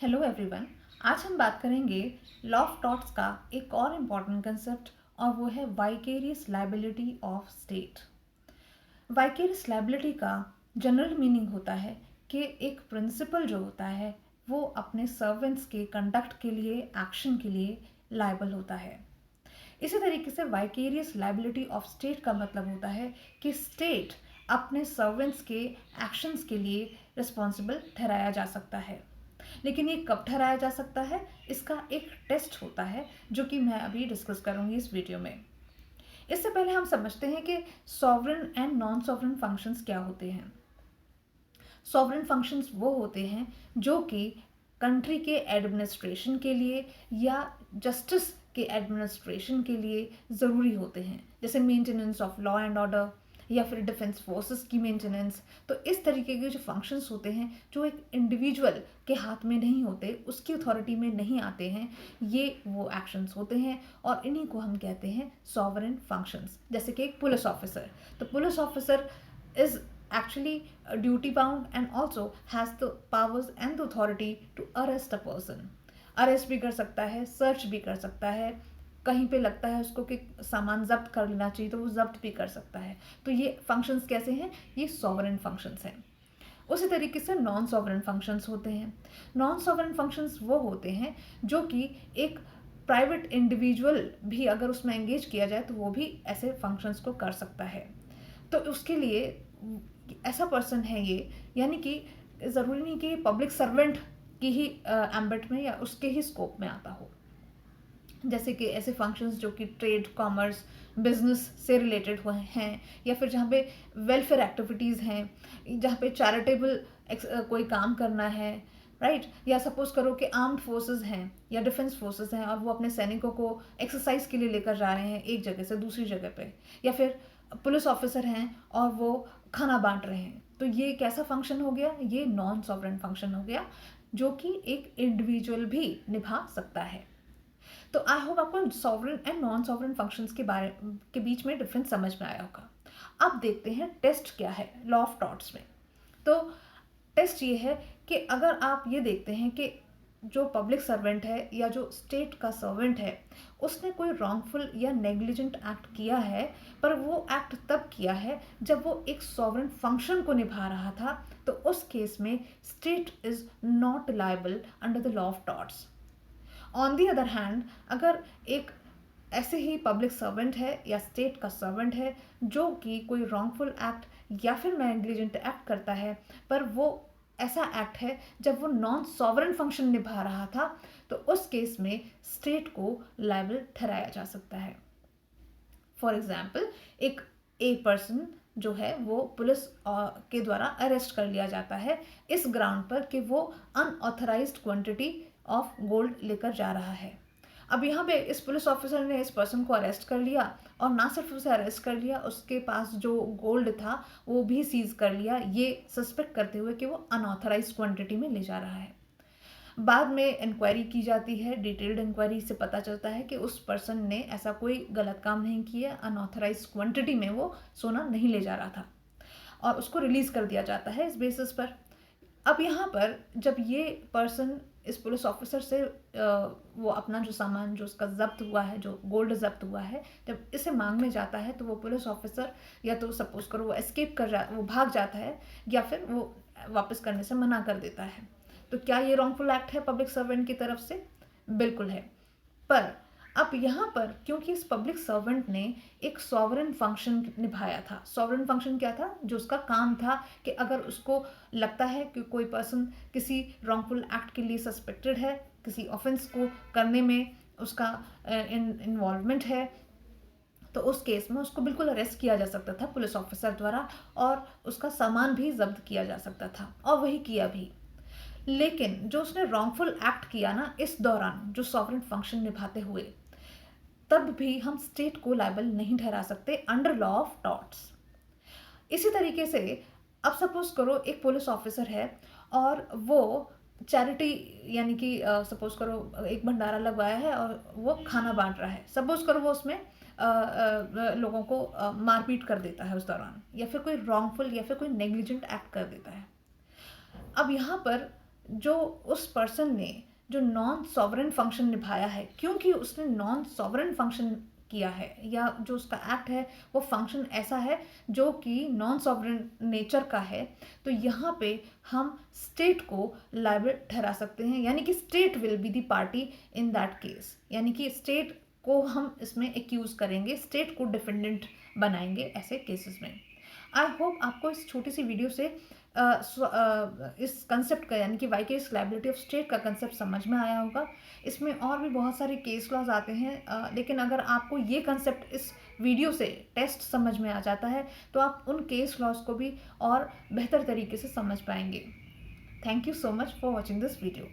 Hello everyone. आज हम बात करेंगे लॉ ऑफ टॉर्ट्स का एक और इम्पॉर्टेंट कंसेप्ट, और वो है vicarious liability of state. Vicarious liability का जनरल मीनिंग होता है कि एक प्रिंसिपल जो होता है वो अपने सर्वेंट्स के कंडक्ट के लिए, एक्शन के लिए लायबल होता है। इसी तरीके से वाइकेरियस लायबिलिटी ऑफ स्टेट का मतलब होता है कि स्टेट अपने सर्वेंट्स के एक्शंस के लिए रिस्पॉन्सिबल ठहराया जा सकता है। लेकिन ये कब ठहराया जा सकता है, इसका एक टेस्ट होता है जो कि मैं अभी डिस्कस करूंगी इस वीडियो में। इससे पहले हम समझते हैं कि sovereign and non sovereign functions क्या होते हैं। सॉवरेन फंक्शंस वो होते हैं जो कि कंट्री के एडमिनिस्ट्रेशन के लिए या जस्टिस के एडमिनिस्ट्रेशन के लिए ज़रूरी होते हैं, जैसे maintenance of law and order या फिर डिफेंस फोर्सेस की मेंटेनेंस। तो इस तरीके के जो फंक्शंस होते हैं जो एक इंडिविजुअल के हाथ में नहीं होते, उसकी अथॉरिटी में नहीं आते हैं, ये वो एक्शंस होते हैं और इन्हीं को हम कहते हैं सॉवरेन फंक्शंस। जैसे कि एक पुलिस ऑफिसर, तो police officer is actually duty bound and also has the powers and the authority to arrest a person। Arrest भी कर सकता है, सर्च भी कर सकता है, कहीं पे लगता है उसको कि सामान जब्त कर लेना चाहिए तो वो जब्त भी कर सकता है। तो ये फंक्शंस कैसे हैं, ये सॉवरेन फंक्शंस हैं। उसी तरीके से नॉन सॉवरेन फंक्शंस होते हैं। नॉन सॉवरेन फंक्शंस वो होते हैं जो कि एक प्राइवेट इंडिविजुअल भी अगर उसमें एंगेज किया जाए तो वो भी ऐसे फंक्शंस को कर सकता है। तो उसके लिए ऐसा पर्सन है ये, यानी कि ज़रूरी नहीं कि पब्लिक सर्वेंट की ही एम्बट में या उसके ही स्कोप में आता हो। जैसे कि ऐसे फंक्शंस जो कि ट्रेड, कॉमर्स, बिजनेस से रिलेटेड हुए हैं, या फिर जहाँ पे वेलफेयर एक्टिविटीज़ हैं, जहाँ पे चैरिटेबल कोई काम करना है, राइट। या सपोज करो कि आर्म्ड फोर्सेस हैं या डिफेंस फोर्सेस हैं और वो अपने सैनिकों को एक्सरसाइज के लिए लेकर जा रहे हैं एक जगह से दूसरी जगह पे, या फिर पुलिस ऑफिसर हैं और वो खाना बांट रहे हैं। तो ये कैसा फंक्शन हो गया, ये नॉन सॉवरेन फंक्शन हो गया जो कि एक इंडिविजुअल भी निभा सकता है। तो आई होप आपको sovereign and non sovereign functions के बीच में डिफरेंस समझ में आया होगा। अब देखते हैं टेस्ट क्या है लॉ ऑफ टॉर्ट्स में। तो टेस्ट ये है कि अगर आप ये देखते हैं कि जो पब्लिक सर्वेंट है या जो स्टेट का सर्वेंट है उसने कोई रॉन्गफुल या नेग्लिजेंट एक्ट किया है, पर वो एक्ट तब किया है जब वो एक सॉवरेन फंक्शन को निभा रहा था, तो उस केस में state is not liable under the law of torts. On the other hand, अगर एक ऐसे ही पब्लिक सर्वेंट है या स्टेट का सर्वेंट है जो कि कोई रॉन्गफुल एक्ट या फिर नेग्लिजेंट एक्ट करता है, पर वो ऐसा एक्ट है जब वो नॉन सॉवरेन फंक्शन निभा रहा था, तो उस केस में स्टेट को लायबल ठहराया जा सकता है। फॉर एग्जाम्पल, एक ए पर्सन जो है वो पुलिस के द्वारा अरेस्ट कर लिया जाता है इस ग्राउंड पर कि वो अनऑथराइज्ड क्वांटिटी ऑफ गोल्ड लेकर जा रहा है। अब यहाँ पे इस पुलिस ऑफिसर ने इस पर्सन को अरेस्ट कर लिया, और ना सिर्फ उसे अरेस्ट कर लिया, उसके पास जो गोल्ड था वो भी सीज कर लिया, ये सस्पेक्ट करते हुए कि वो अनऑथराइज्ड क्वांटिटी में ले जा रहा है। बाद में इंक्वायरी की जाती है, डिटेल्ड इंक्वायरी से पता चलता है कि उस पर्सन ने ऐसा कोई गलत काम नहीं किया, अनऑथराइज्ड क्वांटिटी में वो सोना नहीं ले जा रहा था, और उसको रिलीज कर दिया जाता है इस बेसिस पर। अब यहाँ पर जब ये पर्सन इस पुलिस ऑफिसर से वो अपना जो सामान जो उसका जब्त हुआ है, जो गोल्ड जब्त हुआ है, जब इसे मांगने जाता है तो वो पुलिस ऑफिसर या तो सपोज करो वो एस्केप वो भाग जाता है, या फिर वो वापस करने से मना कर देता है। तो क्या ये रॉन्गफुल एक्ट है पब्लिक सर्वेंट की तरफ से? बिल्कुल है। पर अब यहाँ पर क्योंकि इस पब्लिक सर्वेंट ने एक सॉवरेन फंक्शन निभाया था। सॉवरेन फंक्शन क्या था? जो उसका काम था कि अगर उसको लगता है कि कोई पर्सन किसी रॉन्गफुल एक्ट के लिए सस्पेक्टेड है, किसी ऑफेंस को करने में उसका इन्वॉल्वमेंट है, तो उस केस में उसको बिल्कुल अरेस्ट किया जा सकता था पुलिस ऑफिसर द्वारा, और उसका सामान भी जब्त किया जा सकता था, और वही किया भी। लेकिन जो उसने रॉन्गफुल एक्ट किया ना इस दौरान, जो सॉवरेन फंक्शन निभाते हुए, तब भी हम स्टेट को लायबल नहीं ठहरा सकते अंडर लॉ ऑफ टॉर्ट्स। इसी तरीके से अब सपोज करो एक पुलिस ऑफिसर है और वो चैरिटी, यानी कि सपोज करो एक भंडारा लगवाया है और वो खाना बांट रहा है। सपोज करो वो उसमें लोगों को मारपीट कर देता है उस दौरान, या फिर कोई रॉन्गफुल या फिर कोई नेग्लिजेंट एक्ट कर देता है। अब यहाँ पर जो उस पर्सन ने जो नॉन सॉवरेन फंक्शन निभाया है, क्योंकि उसने नॉन सॉवरेन फंक्शन किया है या जो उसका एक्ट है वो फंक्शन ऐसा है जो कि नॉन सॉवरेन नेचर का है, तो यहाँ पे हम स्टेट को लायबल ठहरा सकते हैं, यानी कि state will be the party in that case, यानी कि स्टेट को हम इसमें एक्यूज करेंगे, स्टेट को डिफेंडेंट बनाएंगे ऐसे केसेस में। आई होप आपको इस छोटी सी वीडियो से इस कंसेप्ट का यानी कि वाइकेरियस लायबिलिटी ऑफ स्टेट का कंसेप्ट समझ में आया होगा। इसमें और भी बहुत सारे केस लॉज आते हैं, लेकिन अगर आपको ये कंसेप्ट इस वीडियो से टेस्ट समझ में आ जाता है तो आप उन केस लॉज को भी और बेहतर तरीके से समझ पाएंगे। Thank you so much for watching this video.